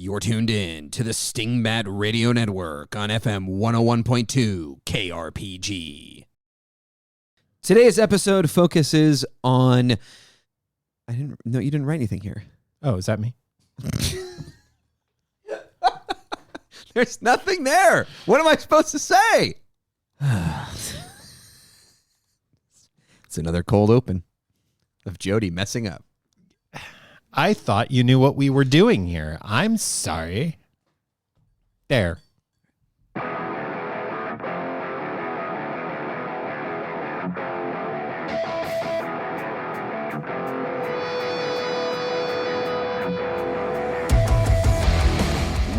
You're tuned in to the Stingbat Radio Network on FM 101.2 KRPG. Today's episode focuses on... you didn't write anything here. Oh, is that me? There's nothing there. What am I supposed to say? It's another cold open of Jody messing up. I thought you knew what we were doing here. I'm sorry. There.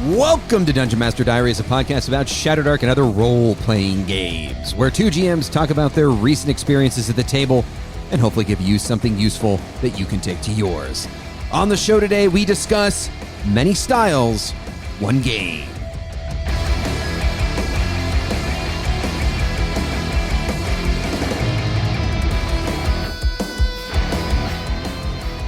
Welcome to Dungeon Master Diaries, a podcast about Shadowdark and other role-playing games, where two GMs talk about their recent experiences at the table and hopefully give you something useful that you can take to yours. On the show today, we discuss many styles, one game.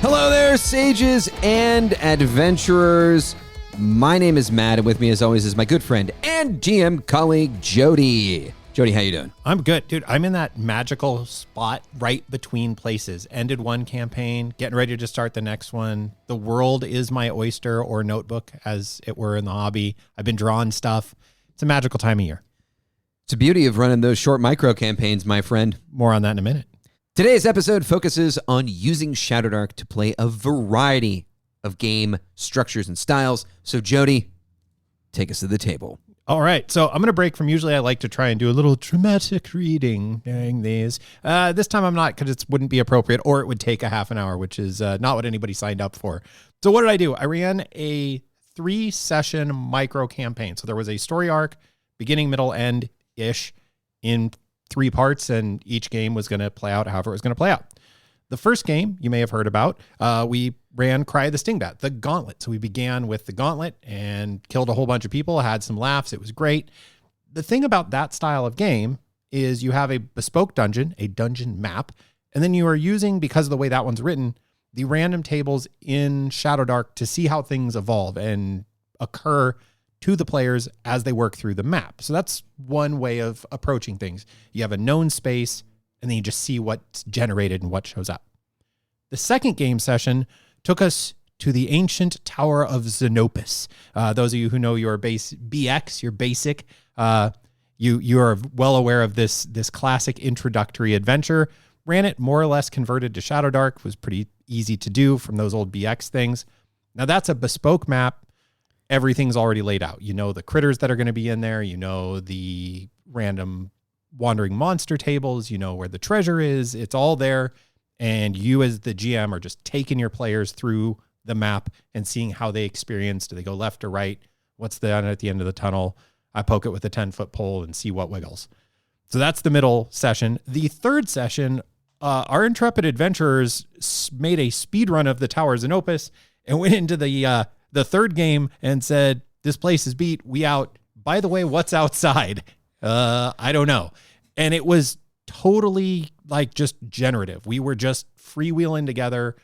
Hello there, sages and adventurers. My name is Matt, and with me, as always, is my good friend and GM colleague, Jody. Jody, how you doing? I'm good, dude. I'm in that magical spot right between places. Ended one campaign, getting ready to start the next one. The world is my oyster or notebook, as it were, in the hobby. I've been drawing stuff. It's a magical time of year. It's the beauty of running those short micro campaigns, my friend. More on that in a minute. Today's episode focuses on using Shadowdark to play a variety of game structures and styles. So, Jody, take us to the table. All right, so I'm going to break from usually I like to try and do a little dramatic reading during these. This time I'm not, because it wouldn't be appropriate, or it would take a half an hour, which is not what anybody signed up for. So what did I do? I ran a 3-session micro campaign. So there was a story arc, beginning, middle, end-ish, in 3 parts, and each game was going to play out however it was going to play out. The first game you may have heard about, we ran Cry of the Stingbat, the Gauntlet. So we began with the Gauntlet and killed a whole bunch of people, had some laughs. It was great. The thing about that style of game is you have a bespoke dungeon, a dungeon map, and then you are using, because of the way that one's written, the random tables in Shadowdark to see how things evolve and occur to the players as they work through the map. So that's one way of approaching things. You have a known space, and then you just see what's generated and what shows up. The second game session took us to the ancient Tower of Xenopus. Those of you who know your base BX, your basic, you are well aware of this classic introductory adventure. Ran it more or less converted to Shadowdark. Was pretty easy to do from those old BX things. Now that's a bespoke map. Everything's already laid out. You know the critters that are going to be in there. You know the random wandering monster tables. You know where the treasure is. It's all there. And you as the GM are just taking your players through the map and seeing how they experience. Do they go left or right? What's at the end of the tunnel? I poke it with a 10-foot pole and see what wiggles. So that's the middle session. The third session, our intrepid adventurers made a speed run of the Towers of Xenopus and went into the third game and said, this place is beat. We out. By the way, what's outside? I don't know. And it was totally like just generative. We were just freewheeling together.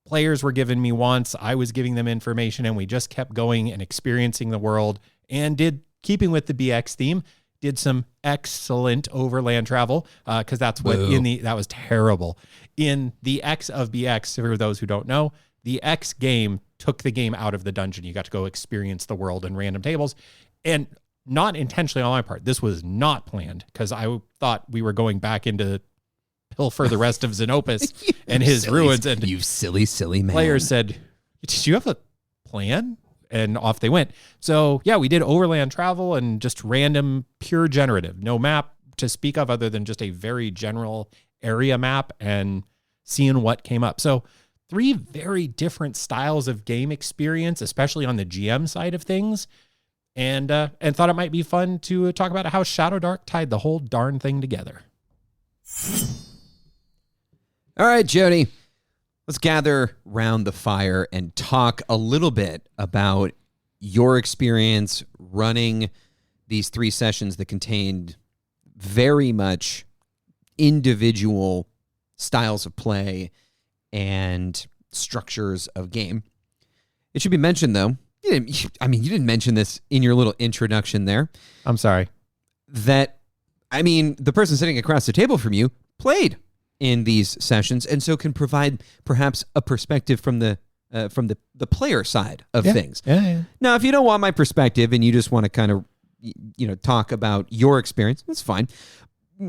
Players were giving me wants. I was giving them information, and we just kept going and experiencing the world, and keeping with the BX theme, did some excellent overland travel. Cause that's what that was terrible. In the X of BX, for those who don't know, the X game took the game out of the dungeon. You got to go experience the world in random tables, and not intentionally on my part. This was not planned, because I thought we were going back into pilfer the rest of Xenopus and his ruins. And you silly man. Players said, did you have a plan? And off they went. So yeah, we did overland travel and just random pure generative. No map to speak of other than just a very general area map and seeing what came up. So 3 very different styles of game experience, especially on the GM side of things. And thought it might be fun to talk about how Shadowdark tied the whole darn thing together. All right, Jody, let's gather round the fire and talk a little bit about your experience running these 3 sessions that contained very much individual styles of play and structures of game. It should be mentioned, though, you didn't mention this in your little introduction there. I'm sorry. The person sitting across the table from you played in these sessions, and so can provide perhaps a perspective from the player side of things. Yeah. Now, if you don't want my perspective and you just want to kind of talk about your experience, that's fine.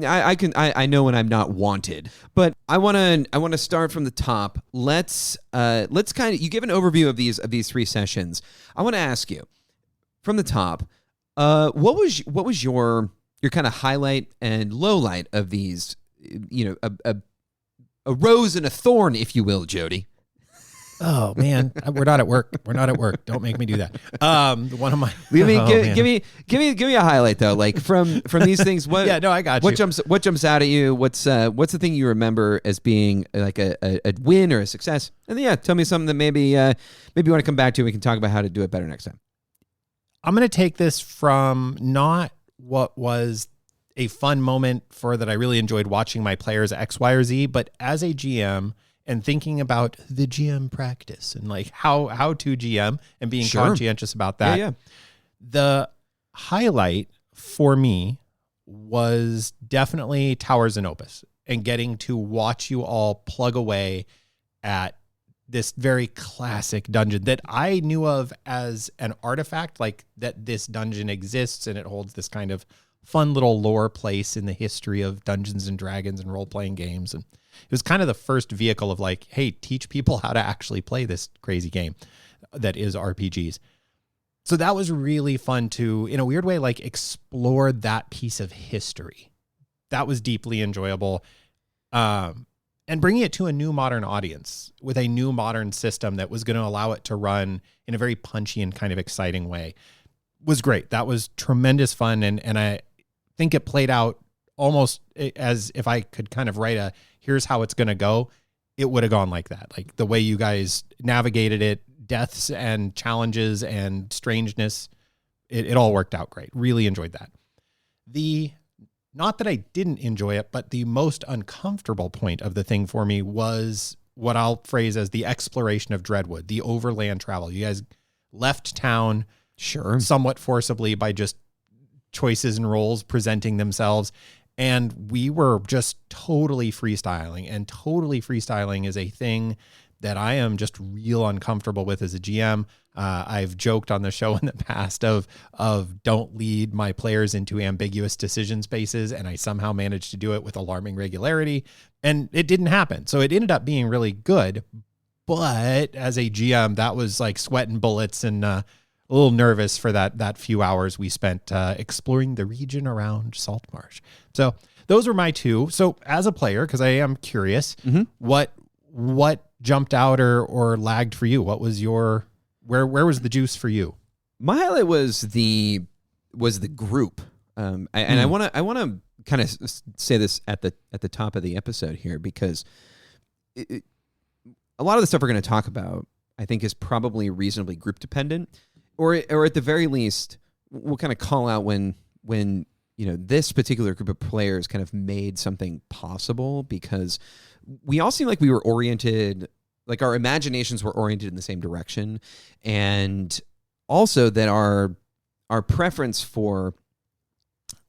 I know when I'm not wanted, but I want to start from the top. Let's kind of, you give an overview of these three sessions. I want to ask you from the top, what was your kind of highlight and low light of these, a rose and a thorn, if you will, Jody. Oh man, we're not at work. Don't make me do that. One of my give me a highlight though, like from these things. What? Yeah, no, I got you. What jumps out at you? What's the thing you remember as being like a win or a success? And then, tell me something that maybe you want to come back to. And we can talk about how to do it better next time. I'm going to take this from not what was a fun moment for that I really enjoyed watching my players X, Y, or Z, but as a GM. And thinking about the GM practice and like how to GM and being conscientious about that. Yeah. The highlight for me was definitely Towers and Opus and getting to watch you all plug away at this very classic dungeon that I knew of as an artifact, like that this dungeon exists and it holds this kind of fun little lore place in the history of Dungeons and Dragons and role-playing games. And it was kind of the first vehicle of like, hey, teach people how to actually play this crazy game that is RPGs. So that was really fun to, in a weird way, like explore that piece of history. That was deeply enjoyable. And bringing it to a new modern audience with a new modern system that was going to allow it to run in a very punchy and kind of exciting way was great. That was tremendous fun. And I think it played out almost as if I could kind of write here's how it's going to go, it would have gone like that. Like the way you guys navigated it, deaths and challenges and strangeness, it all worked out great. Really enjoyed that. Not that I didn't enjoy it, but the most uncomfortable point of the thing for me was what I'll phrase as the exploration of Dreadwood, the overland travel. You guys left town somewhat forcibly by just choices and roles presenting themselves. And we were just totally freestyling, and totally freestyling is a thing that I am just real uncomfortable with as a GM. I've joked on the show in the past of don't lead my players into ambiguous decision spaces, and I somehow managed to do it with alarming regularity, and it didn't happen. So it ended up being really good, but as a GM, that was like sweating bullets and a little nervous for that few hours we spent exploring the region around Saltmarsh. So those were my two. So as a player, because I am curious, what jumped out or lagged for you? What was your where was the juice for you? My highlight was the group, and I want to kind of say this at the top of the episode here, because a lot of the stuff we're going to talk about, I think, is probably reasonably group dependent, or at the very least, we'll kind of call out when this particular group of players kind of made something possible, because we all seem like we were oriented, like our imaginations were oriented in the same direction, and also that our preference for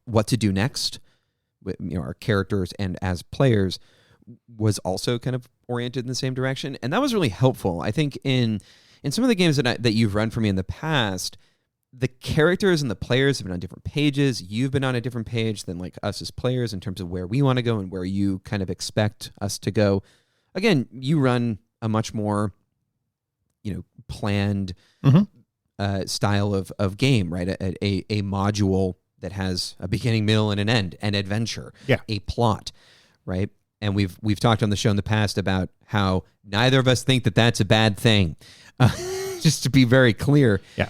what to do next, our characters and as players, was also kind of oriented in the same direction, and that was really helpful. I think in some of the games that you've run for me in the past, the characters and the players have been on different pages. You've been on a different page than like us as players in terms of where we want to go and where you kind of expect us to go. Again, you run a much more, planned style of game, right? A module that has a beginning, middle, and an end, an adventure, a plot, right? And we've talked on the show in the past about how neither of us think that that's a bad thing. Just to be very clear. Yeah.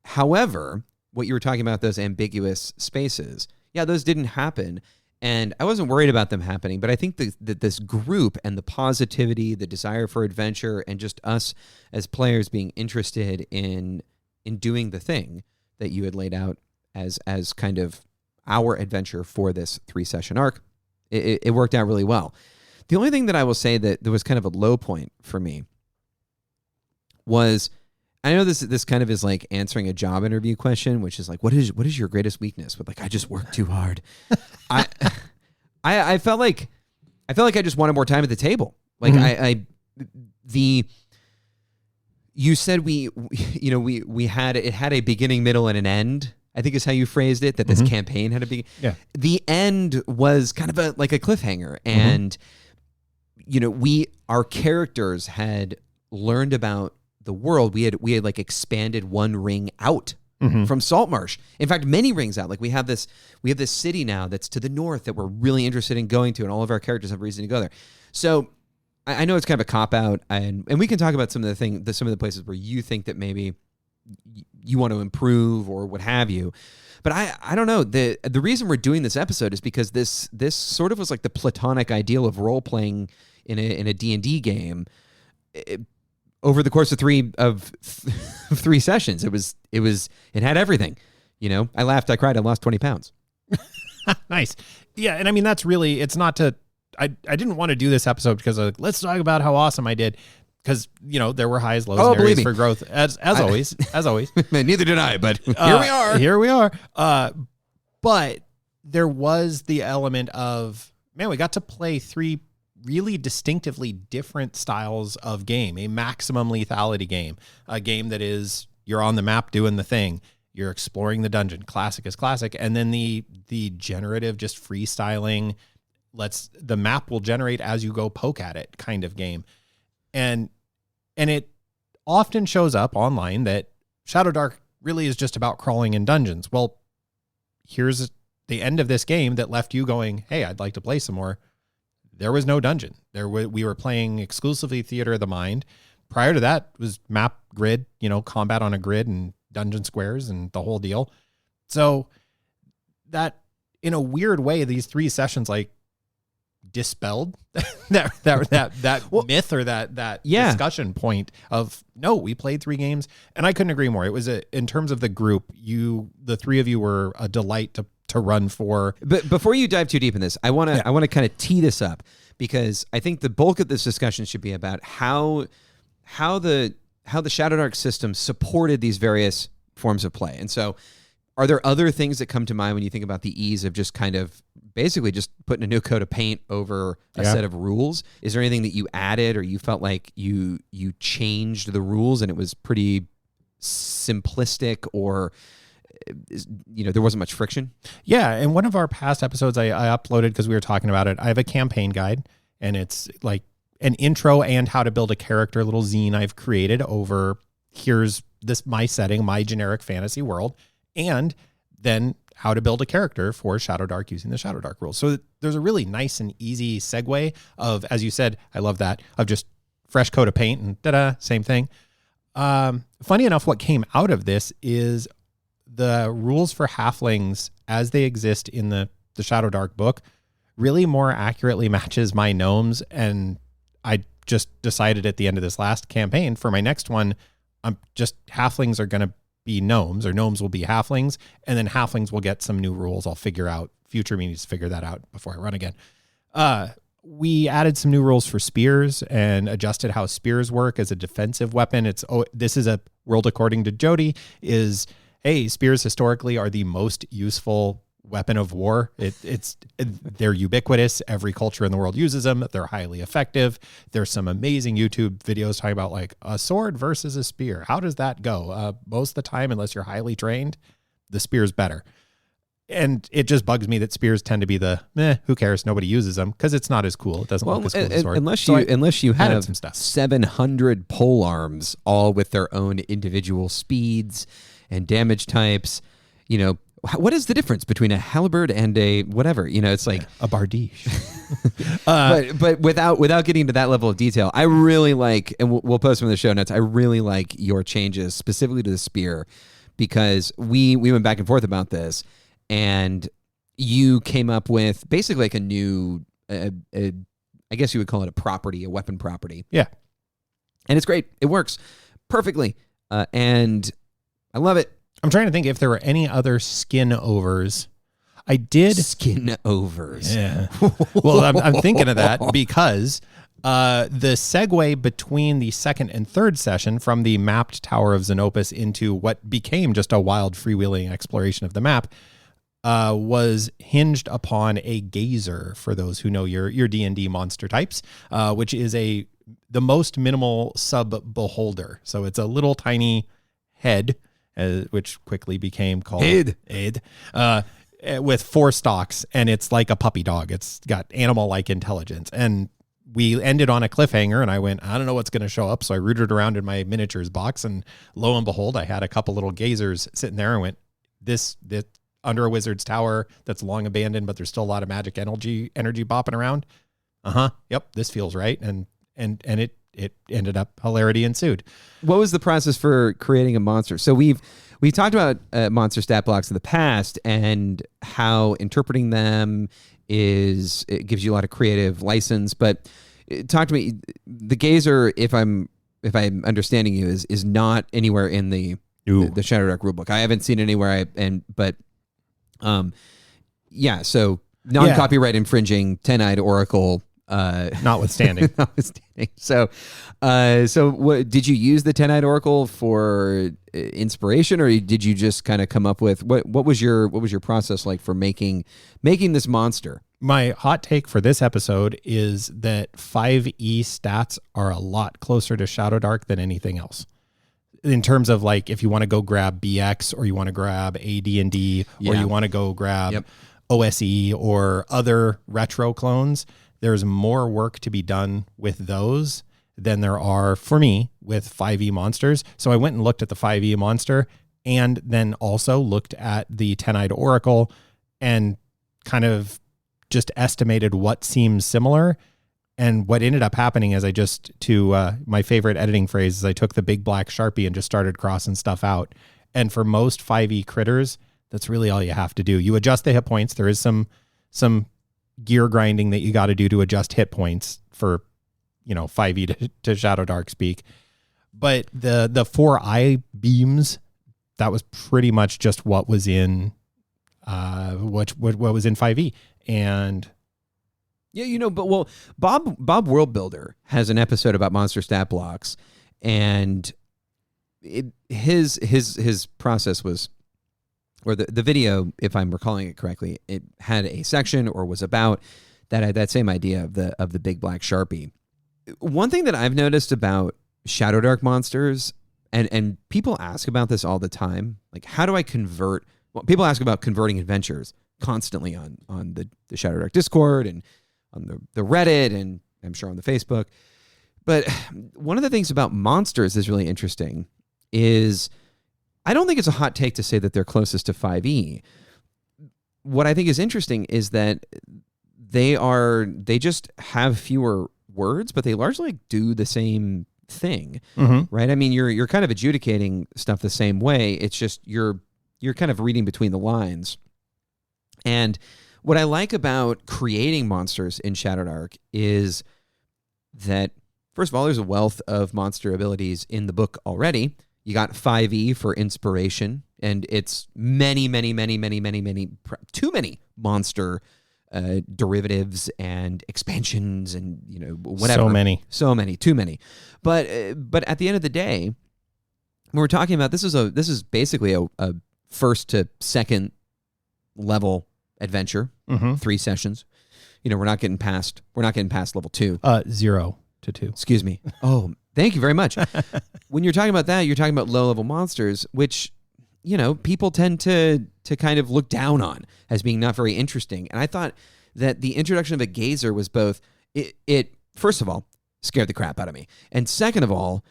However, what you were talking about, those ambiguous spaces, those didn't happen. And I wasn't worried about them happening, but I think that this group and the positivity, the desire for adventure, and just us as players being interested in doing the thing that you had laid out as kind of our adventure for this 3-session arc, it worked out really well. The only thing that I will say that there was kind of a low point for me was I know this kind of is like answering a job interview question, which is like, what is your greatest weakness? But like, I just work too hard. I felt like I just wanted more time at the table. Like you said we had a beginning, middle, and an end. I think is how you phrased it. That this campaign had a beginning. Yeah. The end was kind of a cliffhanger, and our characters had learned about the world. We had like expanded one ring out from Saltmarsh. In fact, many rings out. Like we have this city now that's to the north that we're really interested in going to, and all of our characters have reason to go there. So I know it's kind of a cop out, and we can talk about some of the places where you think that maybe you want to improve or what have you. But I don't know. The reason we're doing this episode is because this sort of was like the platonic ideal of role playing in a D&D game. Over the course of three sessions, it had everything. I laughed, I cried, I lost 20 pounds. Nice. Yeah, and I mean that's really, it's not to. I didn't want to do this episode because let's talk about how awesome I did, because there were highs, lows, and areas for growth as always. Neither did I, but here we are. But there was the element of, man, we got to play 3 really distinctively different styles of game. A maximum lethality game, a game that is you're on the map doing the thing, you're exploring the dungeon, classic is classic, and then the generative, just freestyling, the map will generate as you go poke at it kind of game. And it often shows up online that Shadowdark really is just about crawling in dungeons. Well, here's the end of this game that left you going, hey, I'd like to play some more. There was no dungeon. We were playing exclusively Theater of the Mind. Prior to that was map grid, combat on a grid and dungeon squares and the whole deal. So that, in a weird way, these 3 sessions like dispelled that myth or that discussion point of, no, we played 3 games, and I couldn't agree more. It was in terms of the group, the 3 of you were a delight to run for. But before you dive too deep in this, I want to kind of tee this up, because I think the bulk of this discussion should be about how the Shadowdark system supported these various forms of play. And so, are there other things that come to mind when you think about the ease of just kind of basically just putting a new coat of paint over a set of rules? Is there anything that you added, or you felt like you changed the rules and it was pretty simplistic, or there wasn't much friction? Yeah, in one of our past episodes I uploaded, because we were talking about it, I have a campaign guide, and it's like an intro and how to build a character little zine I've created over, here's my setting, my generic fantasy world, and then how to build a character for Shadowdark using the Shadowdark rules. So there's a really nice and easy segue of, as you said, I love that, of just fresh coat of paint and ta-da, same thing. Funny enough, what came out of this is the rules for halflings as they exist in the Shadowdark book really more accurately matches my gnomes. And I just decided at the end of this last campaign for my next one, halflings are going to be gnomes, or gnomes will be halflings, and then halflings will get some new rules. I'll figure out, future me needs to figure that out before I run again. We added some new rules for spears and adjusted how spears work as a defensive weapon. This is a world according to Jody is, hey, spears historically are the most useful weapon of war. They're ubiquitous. Every culture in the world uses them. They're highly effective. There's some amazing YouTube videos talking about like a sword versus a spear. How does that go? Most of the time, unless you're highly trained, the spear's better. And it just bugs me that spears tend to be who cares? Nobody uses them because it's not as cool. It doesn't look as cool as a sword. Unless you have some stuff. 700 pole arms, all with their own individual speeds and damage types. What is the difference between a halberd and a whatever? It's like a bardiche. but without getting to that level of detail, I really like, and we'll post them in the show notes, I really like your changes specifically to the spear, because we went back and forth about this, and you came up with basically like a new, I guess you would call it a property, a weapon property. Yeah. And it's great. It works perfectly. And I love it. I'm trying to think if there were any other skin overs. I did. Skin overs. Yeah. Well, I'm thinking of that because The segue between the second and third session from the mapped Tower of Xenopus into what became just a wild freewheeling exploration of the map was hinged upon a gazer, for those who know your D&D monster types, which is the most minimal sub-beholder. So it's a little tiny head, which quickly became called Head. With 4 stalks, and it's like a puppy dog. It's got animal-like intelligence. And we ended on a cliffhanger, and I went, I don't know what's going to show up. So I rooted around in my miniatures box, and lo and behold, I had a couple little gazers sitting there, and went, this under a wizard's tower that's long abandoned, but there's still a lot of magic energy bopping around. Yep, this feels right. And it ended up hilarity ensued. What was the process for creating a monster? So we've talked about monster stat blocks in the past and how interpreting them it gives you a lot of creative license. But talk to me. The gazer, if I'm understanding you, is not anywhere in the Shadowdark rulebook. I haven't seen it anywhere. So non-copyright infringing 10-eyed oracle. Notwithstanding. So what did you use the 10-eyed oracle for inspiration, or did you just kind of come up with what was your process like for making this monster? My hot take for this episode is that 5e stats are a lot closer to Shadowdark than anything else. In terms of, like, if you want to go grab BX, or you want to grab AD&D, or you want to go grab OSE or other retro clones, there's more work to be done with those than there are, for me, with 5e monsters. So I went and looked at the 5e monster, and then also looked at the 10-eyed oracle, and kind of just estimated what seems similar. And what ended up happening is my favorite editing phrase is I took the big black Sharpie and just started crossing stuff out. And for most 5e critters, that's really all you have to do. You adjust the hit points. There is some gear grinding that you got to do to adjust hit points for, 5e to Shadowdark speak. But the 4 eye beams, that was pretty much just what was in what was in 5e. And Bob Worldbuilder has an episode about monster stat blocks, and his process was, or the video, if I'm recalling it correctly, it had a section or was about that same idea of the big black Sharpie. One thing that I've noticed about Shadowdark monsters, and people ask about this all the time, like, how do I convert? Well, people ask about converting adventures constantly on the Shadowdark Discord and on the Reddit, and I'm sure on the Facebook. But one of the things about monsters that's really interesting is, I don't think it's a hot take to say that they're closest to 5e. What I think is interesting is that they just have fewer words, but they largely do the same thing, right? I mean, you're kind of adjudicating stuff the same way. It's just you're kind of reading between the lines. And what I like about creating monsters in Shadowdark is that, first of all, there's a wealth of monster abilities in the book already. You got 5e for inspiration, and it's many, too many monster derivatives and expansions, and whatever. So many, too many. But at the end of the day, when we're talking about this is basically a first to second level adventure, 3 sessions. We're not getting past level 2. 0 to 2. Excuse me. Oh, thank you very much. When you're talking about that, you're talking about low level monsters, which people tend to kind of look down on as being not very interesting. And I thought that the introduction of a gazer was both it first of all scared the crap out of me, and second of all,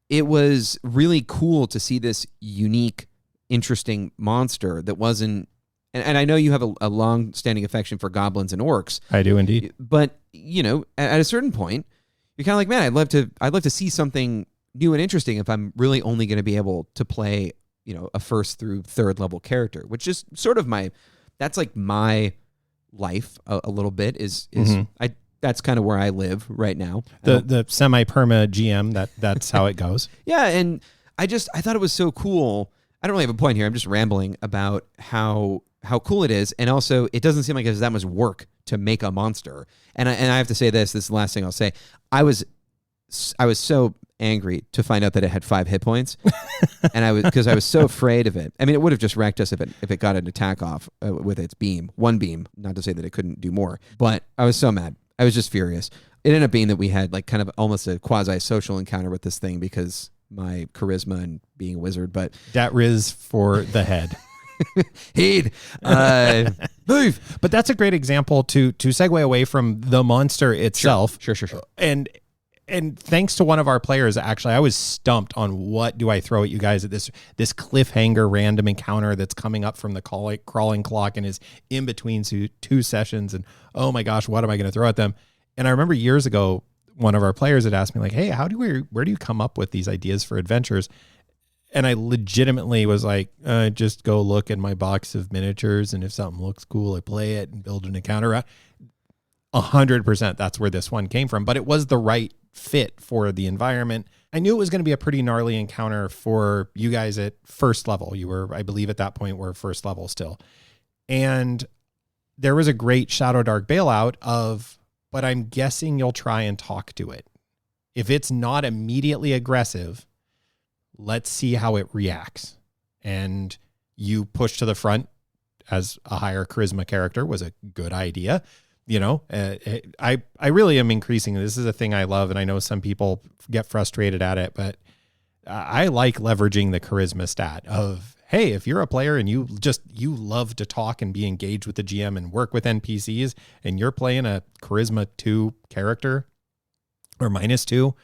it was really cool to see this unique, interesting monster that wasn't. And I know you have a long-standing affection for goblins and orcs. I do indeed. But at a certain point, you're kind of like, man, I'd love to see something new and interesting if I'm really only going to be able to play, a first through third level character, which is sort of that's like my life a little bit. That's kind of where I live right now. The semi-perma GM, that's how it goes. Yeah, and I thought it was so cool. I don't really have a point here. I'm just rambling about how how cool it is, and also it doesn't seem like it's that much work to make a monster. And I have to say this is the last thing I'll say. I was so angry to find out that it had 5 hit points, and because I was so afraid of it. I mean, it would have just wrecked us if it got an attack off with its one beam. Not to say that it couldn't do more, but I was so mad. I was just furious. It ended up being that we had like kind of almost a quasi-social encounter with this thing because my charisma and being a wizard. But that riz for the head. Heed, move. But that's a great example to segue away from the monster itself. Sure. And thanks to one of our players, actually, I was stumped on what do I throw at you guys at this cliffhanger random encounter that's coming up from the crawling clock and is in between 2 sessions. And oh my gosh, what am I going to throw at them? And I remember years ago, one of our players had asked me like, hey, where do you come up with these ideas for adventures? And I legitimately was like, just go look in my box of miniatures. And if something looks cool, I play it and build an encounter. 100% that's where this one came from, but it was the right fit for the environment. I knew it was going to be a pretty gnarly encounter for you guys at first level. You were, I believe at that point, were first level still. And there was a great Shadow Dark bailout of, but I'm guessing you'll try and talk to it. If it's not immediately aggressive, let's see how it reacts. And you push to the front as a higher charisma character was a good idea. You know, I really am increasing. This is a thing I love, and I know some people get frustrated at it, but I like leveraging the charisma stat of, hey, if you're a player and you love to talk and be engaged with the GM and work with NPCs, and you're playing a charisma 2 character or -2,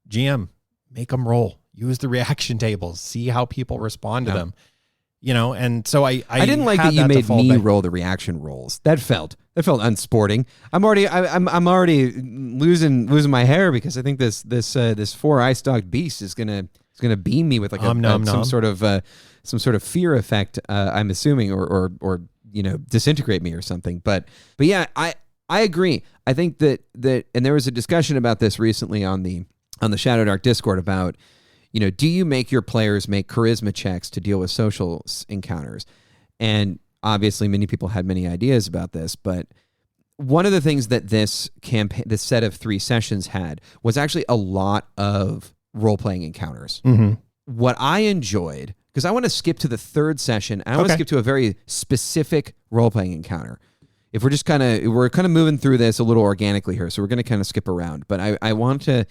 GM, make them roll. Use the reaction tables. See how people respond to them. You know, and so I didn't like that you made me roll the reaction rolls. That felt unsporting. I'm already losing my hair because I think this 4 eye stalked beast is gonna beam me with like some sort of fear effect. I'm assuming or disintegrate me or something. But yeah, I agree. I think that and there was a discussion about this recently on the Shadow Dark Discord about, do you make your players make charisma checks to deal with social encounters? And obviously many people had many ideas about this, but one of the things that this set of 3 sessions had was actually a lot of role-playing encounters. Mm-hmm. What I enjoyed, because I want to skip to the 3rd session, and I want to skip to a very specific role-playing encounter. If we're just we're kind of moving through this a little organically here, so we're going to kind of skip around. But I want to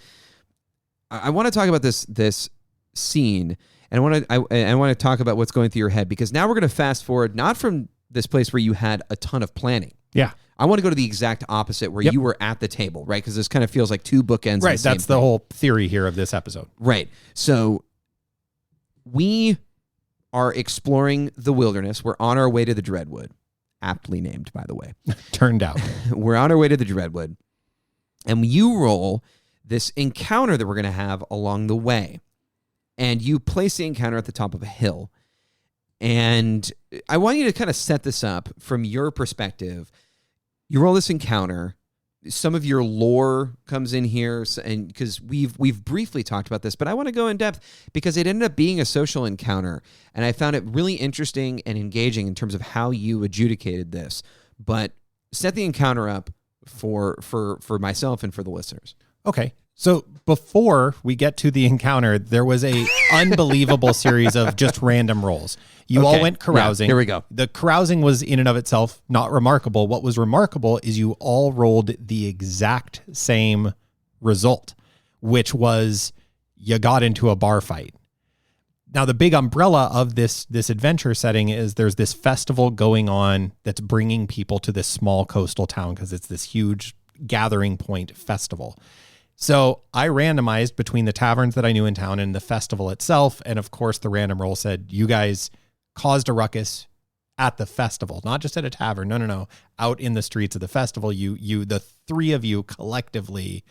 talk about this scene, and I want to talk about what's going through your head, because now we're going to fast forward, not from this place where you had a ton of planning. Yeah. I want to go to the exact opposite, where you were at the table, right? Because this kind of feels like 2 bookends. Right. That's the whole theory here of this episode. Right. So we are exploring the wilderness. We're on our way to the Dreadwood, aptly named, by the way. Turned out. We're on our way to the Dreadwood, and you roll this encounter that we're going to have along the way. And you place the encounter at the top of a hill. And I want you to kind of set this up from your perspective. You roll this encounter. Some of your lore comes in here, and because we've briefly talked about this, but I want to go in depth because it ended up being a social encounter, and I found it really interesting and engaging in terms of how you adjudicated this. But set the encounter up for myself and for the listeners. Okay. So before we get to the encounter, there was a unbelievable series of just random rolls. You all went carousing. Yeah, here we go. The carousing was in and of itself not remarkable. What was remarkable is you all rolled the exact same result, which was you got into a bar fight. Now, the big umbrella of this adventure setting is there's this festival going on that's bringing people to this small coastal town because it's this huge gathering point festival. So I randomized between the taverns that I knew in town and the festival itself. And of course, the random roll said, you guys caused a ruckus at the festival, not just at a tavern. No. Out in the streets of the festival, the 3 of you collectively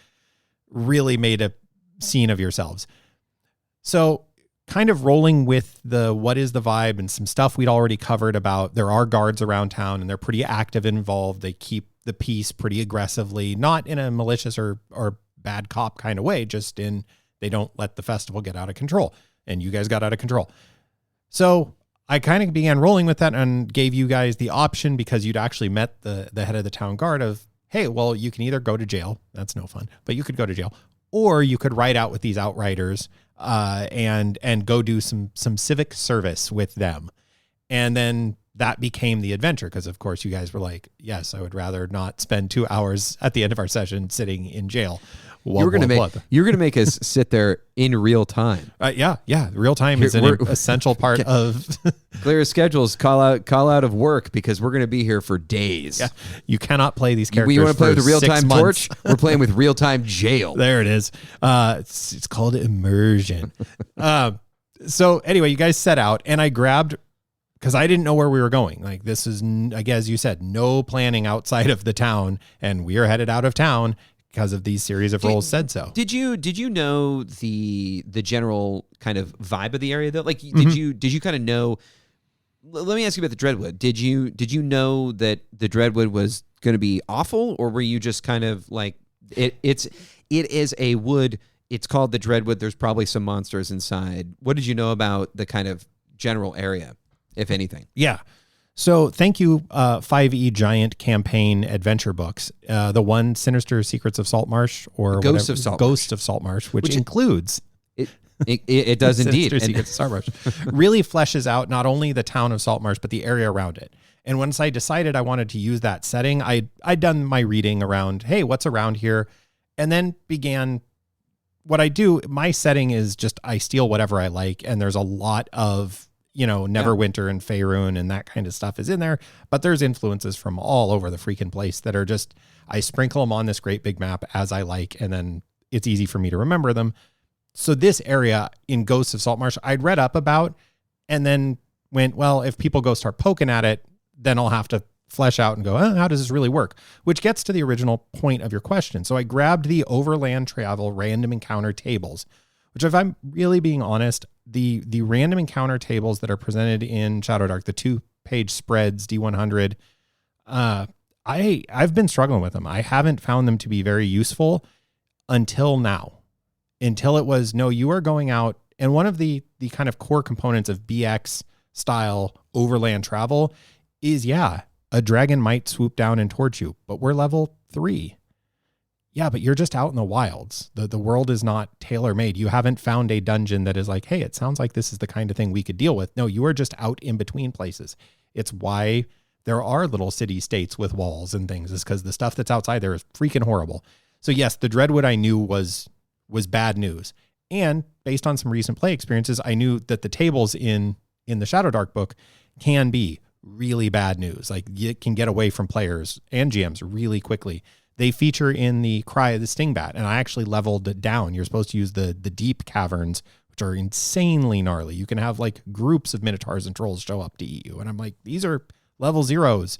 really made a scene of yourselves. So kind of rolling with what is the vibe and some stuff we'd already covered about there are guards around town and they're pretty active and involved. They keep the peace pretty aggressively, not in a malicious or bad cop kind of way, just in they don't let the festival get out of control, and you guys got out of control. So I kind of began rolling with that and gave you guys the option, because you'd actually met the head of the town guard, of, hey, well, you can either go to jail. That's no fun, but you could go to jail, or you could ride out with these outriders and go do some civic service with them. And then that became the adventure, because of course you guys were like, yes, I would rather not spend 2 hours at the end of our session sitting in jail. You're going to make us sit there in real time. Yeah. Real time is an essential part of clear schedules. Call out of work, because we're going to be here for days. Yeah. You cannot play these characters. You want to play with the real time torch? We're playing with real time jail. There it is. It's called immersion. So anyway, you guys set out, and I grabbed, because I didn't know where we were going. Like, this is, again, as you said, no planning outside of the town, and we are headed out of town because of these series of rolls said so. Did you know the general kind of vibe of the area though? Like, did you kind of know? Let me ask you about the Dreadwood. Did you know that the Dreadwood was going to be awful, or were you just kind of like, it is a wood? It's called the Dreadwood. There's probably some monsters inside. What did you know about the kind of general area, if anything? Yeah. So thank you, 5e Giant Campaign Adventure Books. The one, Sinister Secrets of Saltmarsh, or Ghosts of Saltmarsh, which includes... It does indeed. Sinister Secrets of Saltmarsh. Really fleshes out not only the town of Saltmarsh, but the area around it. And once I decided I wanted to use that setting, I'd done my reading around, hey, what's around here? And then began... What I do, my setting is just, I steal whatever I like, and there's a lot of... Neverwinter and Faerun and that kind of stuff is in there, but there's influences from all over the freaking place that are just, I sprinkle them on this great big map as I like, and then it's easy for me to remember them. So this area in Ghosts of Saltmarsh, I'd read up about, and then went, well, if people go start poking at it, then I'll have to flesh out and go, how does this really work? Which gets to the original point of your question. So I grabbed the Overland Travel random encounter tables, which, if I'm really being honest, the random encounter tables that are presented in Shadowdark, the 2-page spreads, D100, I've been struggling with them. I haven't found them to be very useful until now. Until it was, no, you are going out, and one of the kind of core components of BX style overland travel is, a dragon might swoop down and torch you, but we're level 3. Yeah, but you're just out in the wilds. The world is not tailor-made. You haven't found a dungeon that is like, hey, it sounds like this is the kind of thing we could deal with. No, you are just out in between places. It's why there are little city-states with walls and things, is because the stuff that's outside there is freaking horrible. So yes, the Dreadwood I knew was bad news. And based on some recent play experiences, I knew that the tables in the Shadowdark book can be really bad news. Like, it can get away from players and GMs really quickly. They feature in the Cry of the Stingbat, and I actually leveled it down. You're supposed to use the deep caverns, which are insanely gnarly. You can have like groups of minotaurs and trolls show up to eat you. And I'm like, these are level 0s.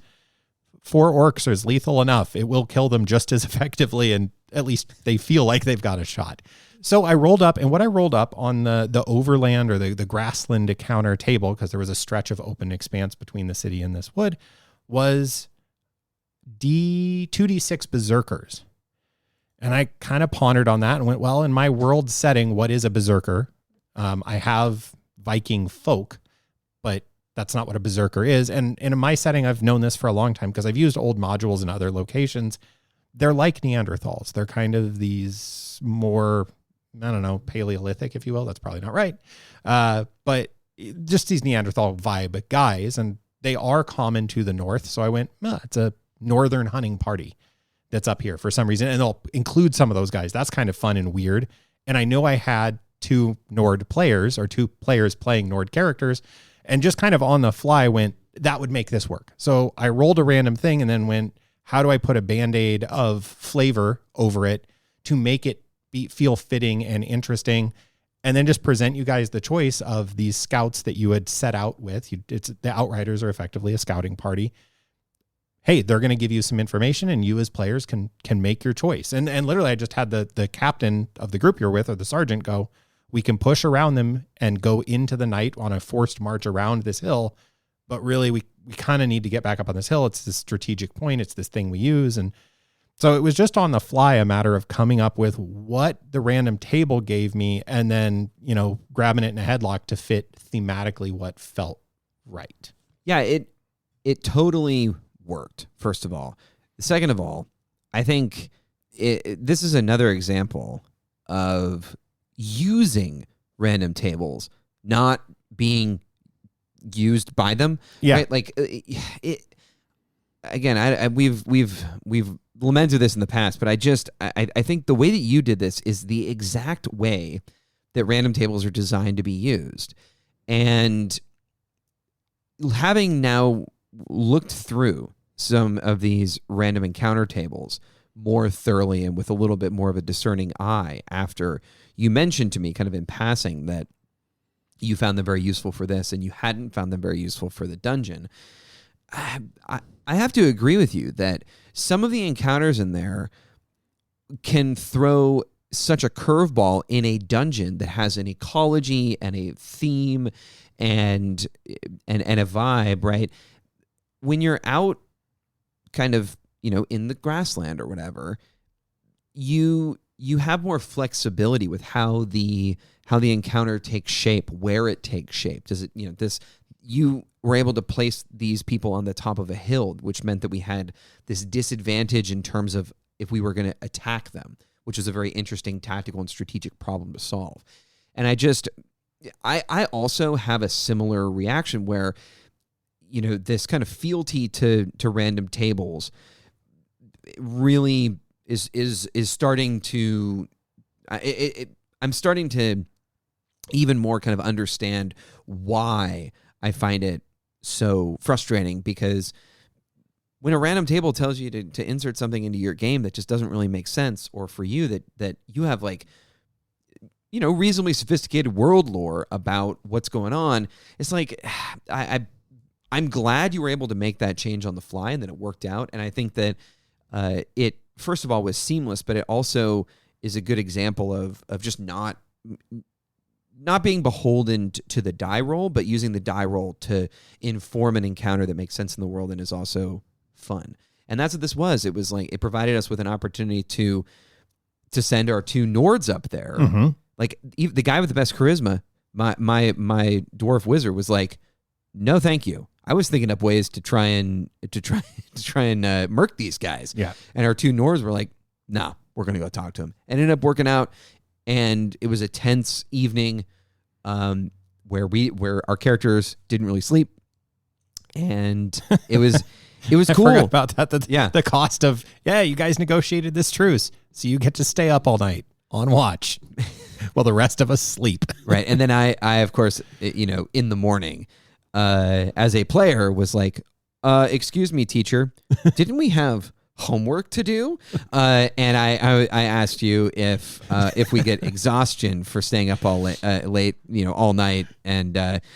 4 orcs is lethal enough. It will kill them just as effectively, and at least they feel like they've got a shot. So I rolled up, and what I rolled up on the overland or the grassland encounter table, because there was a stretch of open expanse between the city and this wood, was 2d6 berserkers. And I kind of pondered on that and went, well, in my world setting, what is a berserker? I have Viking folk, but that's not what a berserker is. And in my setting, I've known this for a long time because I've used old modules in other locations. They're like Neanderthals. They're kind of these more, I don't know, Paleolithic, if you will. That's probably not right. But just these Neanderthal vibe guys, and they are common to the north. So I went, it's a northern hunting party that's up here for some reason, and they'll include some of those guys. That's kind of fun and weird. And I know I had 2 Nord players, or 2 players playing Nord characters, and just kind of on the fly went, that would make this work. So I rolled a random thing and then went, how do I put a Band-Aid of flavor over it to make it feel fitting and interesting? And then just present you guys the choice of these scouts that you had set out with. The Outriders are effectively a scouting party. Hey, they're going to give you some information, and you as players can make your choice. And literally, I just had the captain of the group you're with, or the sergeant, go, we can push around them and go into the night on a forced march around this hill. But really, we kind of need to get back up on this hill. It's this strategic point. It's this thing we use. And so it was just on the fly, a matter of coming up with what the random table gave me, and then, grabbing it in a headlock to fit thematically what felt right. Yeah, it totally worked, first of all. Second of all, I think this is another example of using random tables, not being used by them. Yeah. Right? Like again, we've lamented this in the past, but I think the way that you did this is the exact way that random tables are designed to be used. And having now looked through some of these random encounter tables more thoroughly and with a little bit more of a discerning eye after you mentioned to me kind of in passing that you found them very useful for this and you hadn't found them very useful for the dungeon, I have to agree with you that some of the encounters in there can throw such a curveball in a dungeon that has an ecology and a theme and a vibe, right? When you're out kind of, in the grassland or whatever, you have more flexibility with how the encounter takes shape, where it takes shape. Does it, you were able to place these people on the top of a hill, which meant that we had this disadvantage in terms of if we were going to attack them, which is a very interesting tactical and strategic problem to solve. And I also have a similar reaction where, this kind of fealty to random tables really is starting to, I'm starting to even more kind of understand why I find it so frustrating, because when a random table tells you to insert something into your game that just doesn't really make sense, or for you that you have reasonably sophisticated world lore about what's going on, it's like I'm glad you were able to make that change on the fly and that it worked out. And I think that it, first of all, was seamless, but it also is a good example of just not being beholden to the die roll, but using the die roll to inform an encounter that makes sense in the world and is also fun. And that's what this was. It was like it provided us with an opportunity to send our two Nords up there. Mm-hmm. Like the guy with the best charisma, my dwarf wizard was like, "No, thank you. I was thinking up ways to try and murk these guys." Yeah. And our two Nords were like, "No, we're gonna go talk to him." And it ended up working out. And it was a tense evening where our characters didn't really sleep, and it was cool. I forgot about that. The cost of you guys negotiated this truce, so you get to stay up all night on watch, while the rest of us sleep. Right, and then I of course in the morning, as a player was like, "Excuse me, teacher, didn't we have homework to do?" And I asked you if we get exhaustion for staying up all late, all night, and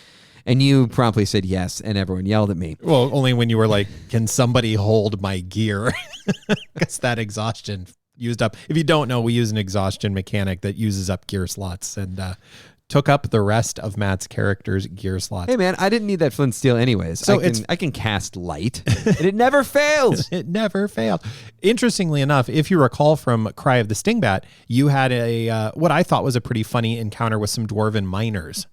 you promptly said yes, and everyone yelled at me. Well, only when you were like, "Can somebody hold my gear?" Because that exhaustion used up. If you don't know, we use an exhaustion mechanic that uses up gear slots, and took up the rest of Matt's character's gear slots. Hey man, I didn't need that flint steel anyways. So I can cast light, and it never fails. It never failed. Interestingly enough, if you recall from Cry of the Stingbat, you had a what I thought was a pretty funny encounter with some dwarven miners.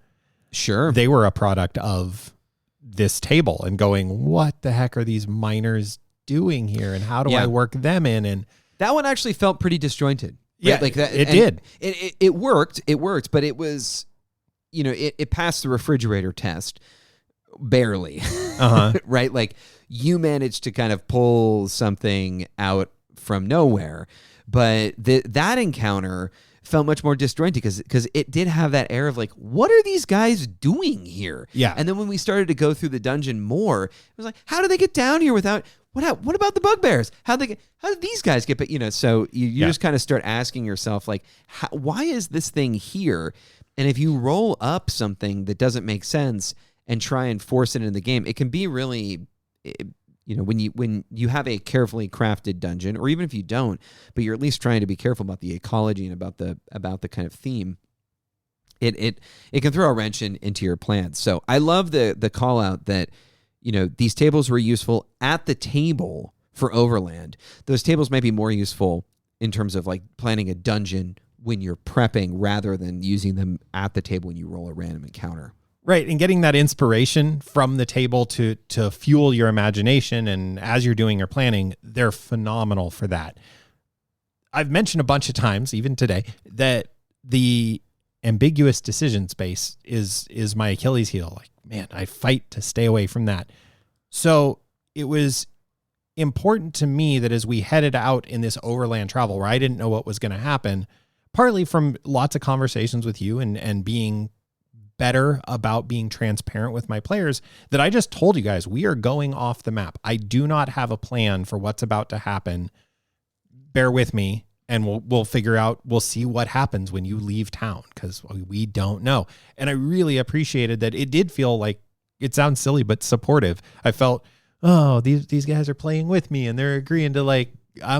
Sure, they were a product of this table, and going, "What the heck are these miners doing here, and how do I work them in?" And that one actually felt pretty disjointed. Right? Yeah, like that. It did. It worked. It worked, but it was. It passed the refrigerator test barely, right? Like you managed to kind of pull something out from nowhere, but that encounter felt much more disjointed because it did have that air of like, what are these guys doing here? Yeah. And then when we started to go through the dungeon more, it was like, how did they get down here without? What about the bugbears? How did these guys get? But so you just kind of start asking yourself like, why is this thing here? And if you roll up something that doesn't make sense and try and force it in the game, it can be really, when you have a carefully crafted dungeon, or even if you don't, but you're at least trying to be careful about the ecology and about the kind of theme, it can throw a wrench into your plans. So I love the call out that these tables were useful at the table for Overland. Those tables might be more useful in terms of like planning a dungeon when you're prepping rather than using them at the table when you roll a random encounter. Right, and getting that inspiration from the table to fuel your imagination, and as you're doing your planning, they're phenomenal for that. I've mentioned a bunch of times, even today, that the ambiguous decision space is my Achilles heel. Like, man, I fight to stay away from that. So it was important to me that as we headed out in this overland travel where I didn't know what was going to happen, partly from lots of conversations with you and being better about being transparent with my players, that I just told you guys, we are going off the map. I do not have a plan for what's about to happen. Bear with me, and we'll figure out, we'll see what happens when you leave town, because we don't know. And I really appreciated that. It did feel like, it sounds silly, but supportive. I felt, oh, these guys are playing with me and they're agreeing to, like,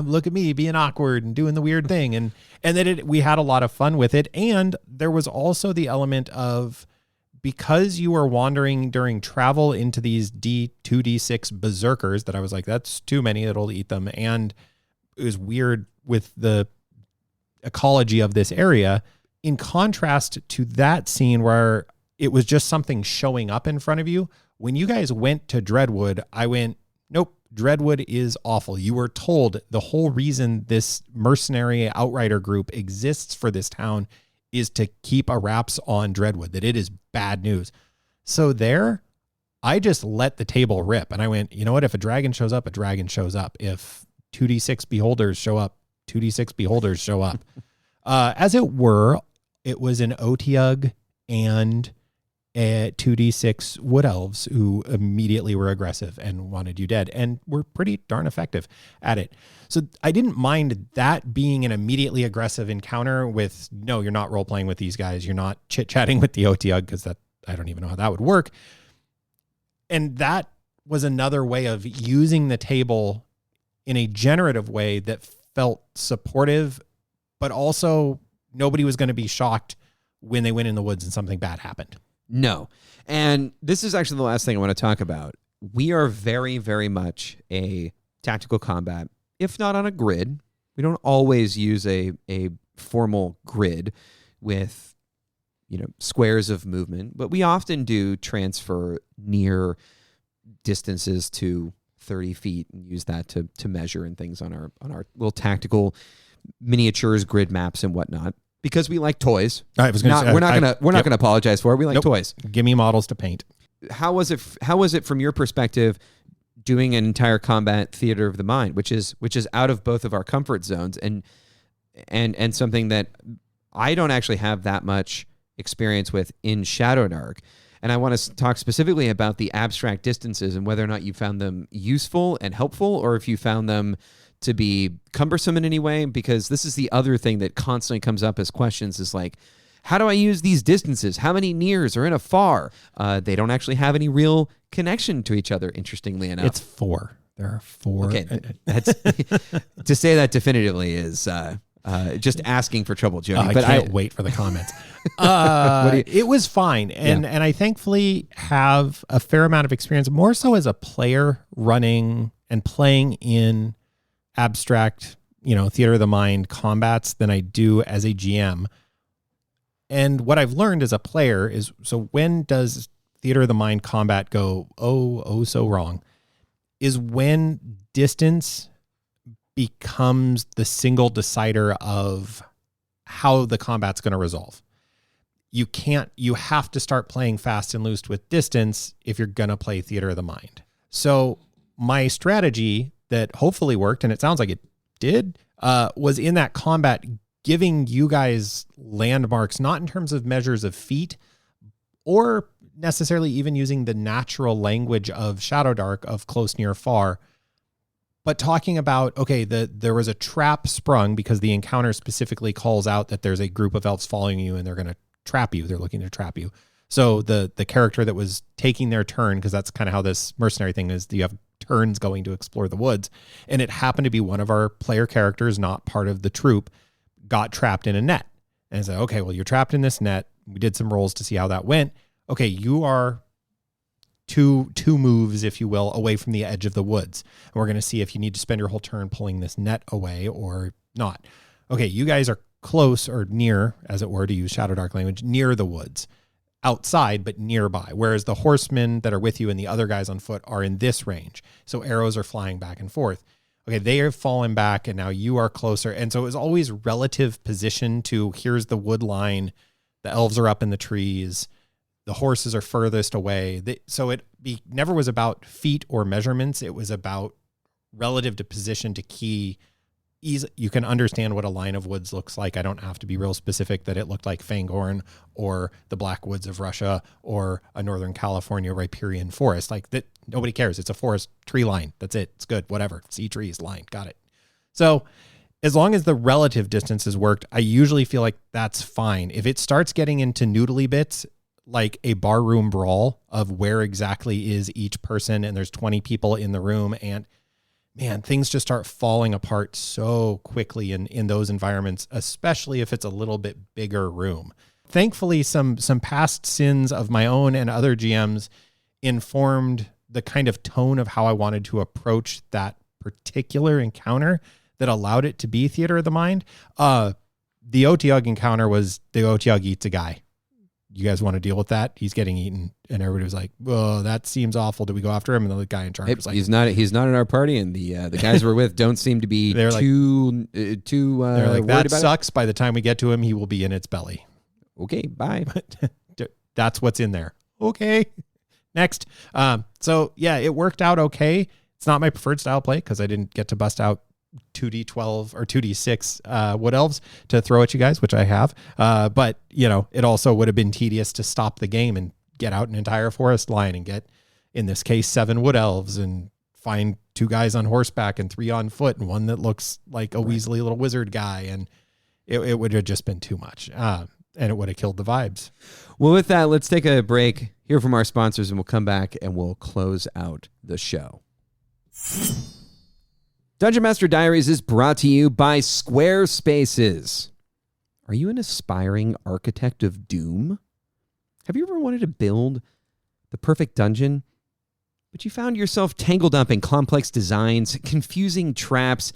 look at me being awkward and doing the weird thing. And that we had a lot of fun with it. And there was also the element of, because you were wandering during travel into these 2d6 berserkers, that I was like, that's too many, it'll eat them. And it was weird with the ecology of this area, in contrast to that scene where it was just something showing up in front of you. When you guys went to Dreadwood, I went, nope, Dreadwood is awful. You were told the whole reason this mercenary outrider group exists for this town is to keep a wraps on Dreadwood, that it is bad news. So there, I just let the table rip. And I went, you know what? If a dragon shows up, a dragon shows up. If 2d6 beholders show up, 2d6 beholders show up. As it were, it was an Otyug and a 2d6 wood elves who immediately were aggressive and wanted you dead, and were pretty darn effective at it. So I didn't mind that being an immediately aggressive encounter with, no, you're not role-playing with these guys. You're not chit-chatting with the Otyug, because that, I don't even know how that would work. And that was another way of using the table in a generative way that felt supportive, but also nobody was going to be shocked when they went in the woods and something bad happened. No. And this is actually the last thing I want to talk about. We are very, very much a tactical combat, if not on a grid. We don't always use a formal grid with, squares of movement, but we often do transfer near distances to 30 feet and use that to measure and things on our little tactical miniatures, grid maps and whatnot. Because we like toys. We're not gonna apologize for it. We like toys. Give me models to paint. How was it from your perspective doing an entire combat theater of the mind, which is out of both of our comfort zones and something that I don't actually have that much experience with in Shadowdark. And I want to talk specifically about the abstract distances and whether or not you found them useful and helpful, or if you found them to be cumbersome in any way, because this is the other thing that constantly comes up as questions is like, how do I use these distances? How many nears are in a far? They don't actually have any real connection to each other, interestingly enough. It's 4. There are 4. Okay, that's, to say that definitively is just asking for trouble, Jody. But I can't wait for the comments. It was fine. And I thankfully have a fair amount of experience, more so as a player running and playing in abstract, theater of the mind combats than I do as a GM. And what I've learned as a player is, so when does theater of the mind combat go, so wrong, is when distance becomes the single decider of how the combat's going to resolve. You have to start playing fast and loose with distance if you're going to play theater of the mind. So my strategy that hopefully worked, and it sounds like it did, was in that combat giving you guys landmarks, not in terms of measures of feet or necessarily even using the natural language of Shadowdark of close, near, far, but talking about, okay, there was a trap sprung because the encounter specifically calls out that there's a group of elves following you and they're going to trap you. They're looking to trap you. So the character that was taking their turn, because that's kind of how this mercenary thing is, you have turns going to explore the woods, and it happened to be one of our player characters, not part of the troop, got trapped in a net. And I said, okay, well, you're trapped in this net. We did some rolls to see how that went. Okay, you are two moves, if you will, away from the edge of the woods. And we're going to see if you need to spend your whole turn pulling this net away or not. Okay, you guys are close or near, as it were, to use Shadowdark language, near the woods. outside, but nearby, whereas the horsemen that are with you and the other guys on foot are in this range. So arrows are flying back and forth. Okay, they are falling back, and now you are closer. And so it was always relative position to here's the wood line, the elves are up in the trees, the horses are furthest away. So it never was about feet or measurements. It was about relative to position to key. You can understand what a line of woods looks like. I don't have to be real specific that it looked like Fangorn or the Black Woods of Russia or a Northern California riparian forest. Like that, nobody cares. It's a forest tree line. That's it. It's good. Whatever. See trees, line. Got it. So as long as the relative distances worked, I usually feel like that's fine. If it starts getting into noodly bits, like a barroom brawl of where exactly is each person, and there's 20 people in the room, and man, things just start falling apart so quickly in those environments, especially if it's a little bit bigger room. Thankfully, some past sins of my own and other GMs informed the kind of tone of how I wanted to approach that particular encounter that allowed it to be theater of the mind. The Otyugh encounter was the Otyugh eats a guy. You guys want to deal with that? He's getting eaten. And everybody was like, well, that seems awful. Do we go after him? And the guy in charge was like, he's not in our party. And the guys we're with don't seem to be they're too they're like, that sucks. By the time we get to him, he will be in its belly. Okay, bye. That's what's in there. Okay. Next. So yeah, it worked out okay. It's not my preferred style play because I didn't get to bust out 2d12 or 2d6 wood elves to throw at you guys, which I have. But it also would have been tedious to stop the game and get out an entire forest line and get, in this case, 7 wood elves and find 2 guys on horseback and 3 on foot and one that looks like a Weasley little wizard guy. And it would have just been too much. And it would have killed the vibes. Well, with that, let's take a break, hear from our sponsors, and we'll come back and we'll close out the show. Dungeon Master Diaries is brought to you by Squarespaces. Are you an aspiring architect of doom? Have you ever wanted to build the perfect dungeon, but you found yourself tangled up in complex designs, confusing traps,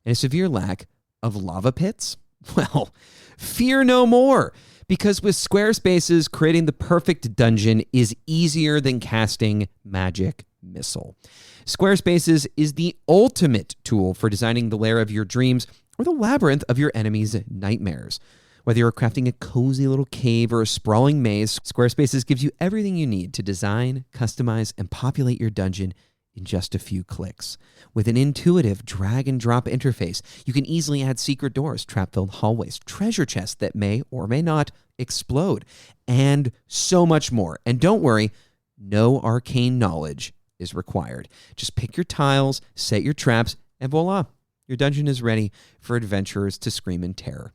and a severe lack of lava pits? Well, fear no more, because with Squarespaces, creating the perfect dungeon is easier than casting magic missile. Squarespaces is the ultimate tool for designing the lair of your dreams or the labyrinth of your enemy's nightmares. Whether you're crafting a cozy little cave or a sprawling maze, Squarespaces gives you everything you need to design, customize, and populate your dungeon in just a few clicks. With an intuitive drag-and-drop interface, you can easily add secret doors, trap-filled hallways, treasure chests that may or may not explode, and so much more. And don't worry, no arcane knowledge is required. Just pick your tiles, set your traps, and voila, your dungeon is ready for adventurers to scream in terror.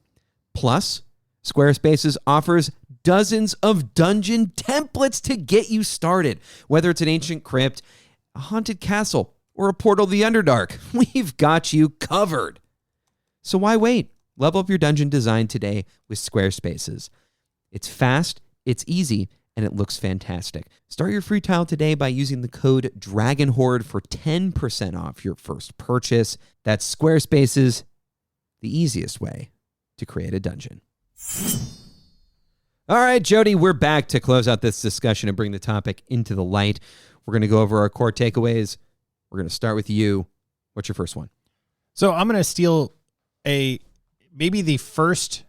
Plus, Squarespaces offers dozens of dungeon templates to get you started. Whether it's an ancient crypt, a haunted castle, or a portal to the Underdark, we've got you covered. So why wait? Level up your dungeon design today with Squarespaces. It's fast, it's easy, and it looks fantastic. Start your free trial today by using the code DRAGONHORDE for 10% off your first purchase. That's Squarespaces, the easiest way to create a dungeon. All right, Jody, we're back to close out this discussion and bring the topic into the light. We're going to go over our core takeaways. We're going to start with you. What's your first one? So I'm going to steal maybe the first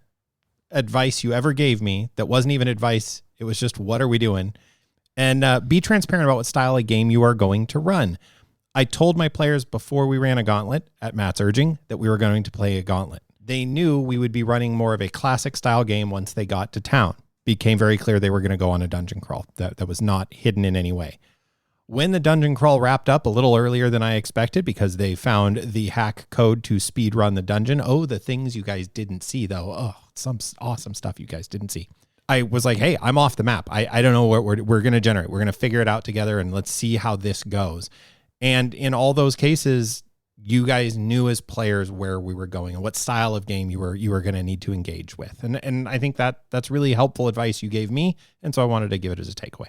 advice you ever gave me that wasn't even advice. It was just, what are we doing? And be transparent about what style of game you are going to run. I told my players before we ran a gauntlet at Matt's urging that we were going to play a gauntlet. They knew we would be running more of a classic style game once they got to town. Became very clear they were going to go on a dungeon crawl. That was not hidden in any way. When the dungeon crawl wrapped up a little earlier than I expected because they found the hack code to speed run the dungeon. Oh, the things you guys didn't see, though. Oh, some awesome stuff you guys didn't see. I was like, hey, I'm off the map. I don't know what we're going to generate. We're going to figure it out together and let's see how this goes. And in all those cases, you guys knew as players where we were going and what style of game you were going to need to engage with. And I think that's really helpful advice you gave me. And so I wanted to give it as a takeaway.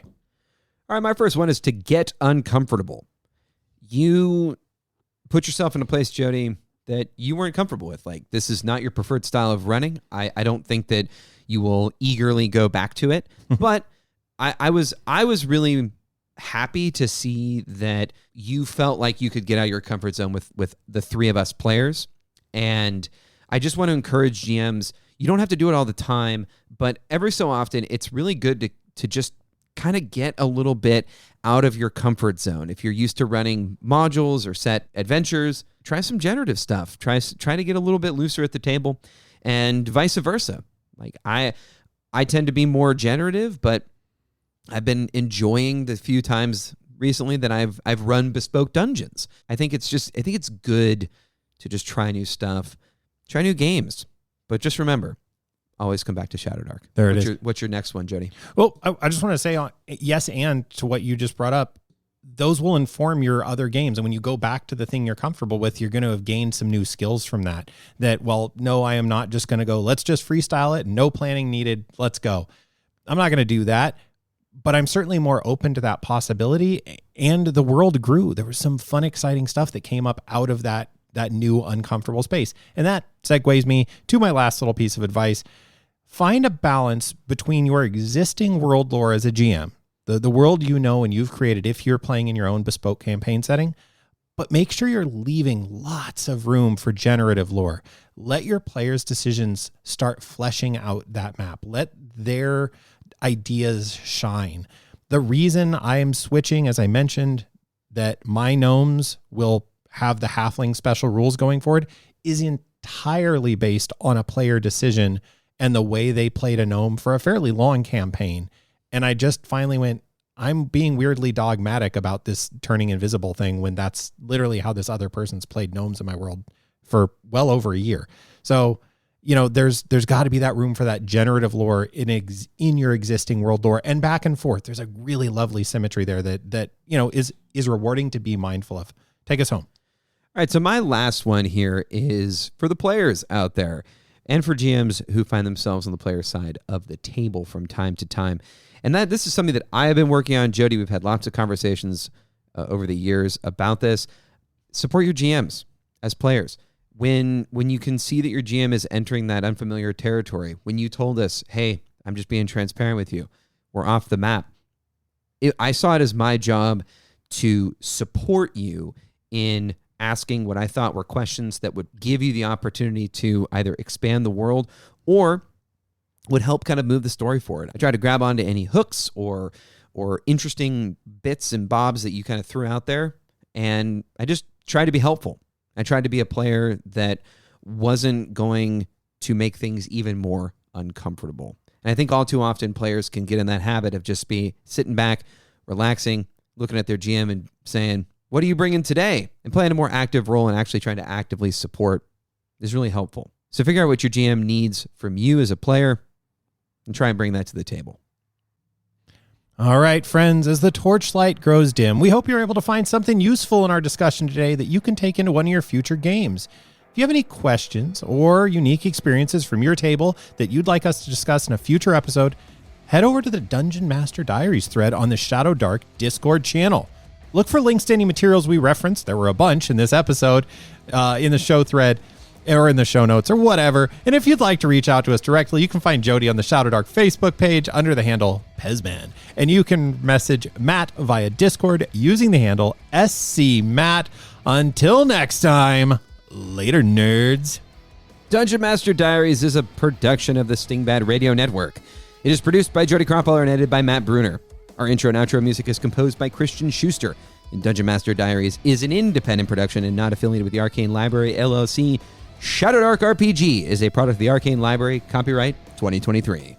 All right, my first one is to get uncomfortable. You put yourself in a place, Jody, that you weren't comfortable with. Like, this is not your preferred style of running. I don't think that you will eagerly go back to it. But I was really happy to see that you felt like you could get out of your comfort zone with the three of us players. And I just want to encourage GMs, you don't have to do it all the time, but every so often it's really good to just kind of get a little bit out of your comfort zone. If you're used to running modules or set adventures, try some generative stuff. Try to get a little bit looser at the table, and vice versa. Like I tend to be more generative, but I've been enjoying the few times recently that I've run bespoke dungeons. I think it's good to just try new stuff, try new games, but just remember, always come back to Shadowdark. There it is. What's your next one, Jody? Well, I just want to say yes, and to what you just brought up, those will inform your other games. And when you go back to the thing you're comfortable with, you're going to have gained some new skills from that. Well, no, I am not just going to go, let's just freestyle it. No planning needed. Let's go. I'm not going to do that, but I'm certainly more open to that possibility. And the world grew. There was some fun, exciting stuff that came up out of that new uncomfortable space. And that segues me to my last little piece of advice. Find a balance between your existing world lore as a GM, the world you know and you've created if you're playing in your own bespoke campaign setting, but make sure you're leaving lots of room for generative lore. Let your players' decisions start fleshing out that map. Let their ideas shine. The reason I am switching, as I mentioned, that my gnomes will have the halfling special rules going forward is entirely based on a player decision and the way they played a gnome for a fairly long campaign. And I just finally went, I'm being weirdly dogmatic about this turning invisible thing when that's literally how this other person's played gnomes in my world for well over a year. So, there's got to be that room for that generative lore in your existing world lore and back and forth. There's a really lovely symmetry there that is rewarding to be mindful of. Take us home. All right, so my last one here is for the players out there and for GMs who find themselves on the player side of the table from time to time. And this is something that I have been working on. Jody, we've had lots of conversations over the years about this. Support your GMs as players. When you can see that your GM is entering that unfamiliar territory, when you told us, hey, I'm just being transparent with you, we're off the map. I saw it as my job to support you in asking what I thought were questions that would give you the opportunity to either expand the world or would help kind of move the story forward. I try to grab onto any hooks or interesting bits and bobs that you kind of threw out there, and I just try to be helpful. I tried to be a player that wasn't going to make things even more uncomfortable. And I think all too often players can get in that habit of just be sitting back, relaxing, looking at their GM and saying, what are you bringing today? And playing a more active role and actually trying to actively support is really helpful. So figure out what your GM needs from you as a player and try and bring that to the table. All right, friends, as the torchlight grows dim, we hope you're able to find something useful in our discussion today that you can take into one of your future games. If you have any questions or unique experiences from your table that you'd like us to discuss in a future episode, head over to the Dungeon Master Diaries thread on the Shadowdark Discord channel. Look for links to any materials we referenced. There were a bunch in this episode, in the show thread or in the show notes or whatever. And if you'd like to reach out to us directly, you can find Jody on the Shadowdark Facebook page under the handle Pezman. And you can message Matt via Discord using the handle SCMatt. Until next time, later, nerds. Dungeon Master Diaries is a production of the Stingbat Radio Network. It is produced by Jody Kropholler and edited by Matt Bruner. Our intro and outro music is composed by Christian Schuster. And Dungeon Master Diaries is an independent production and not affiliated with the Arcane Library, LLC. Shadowdark RPG is a product of the Arcane Library, copyright 2023.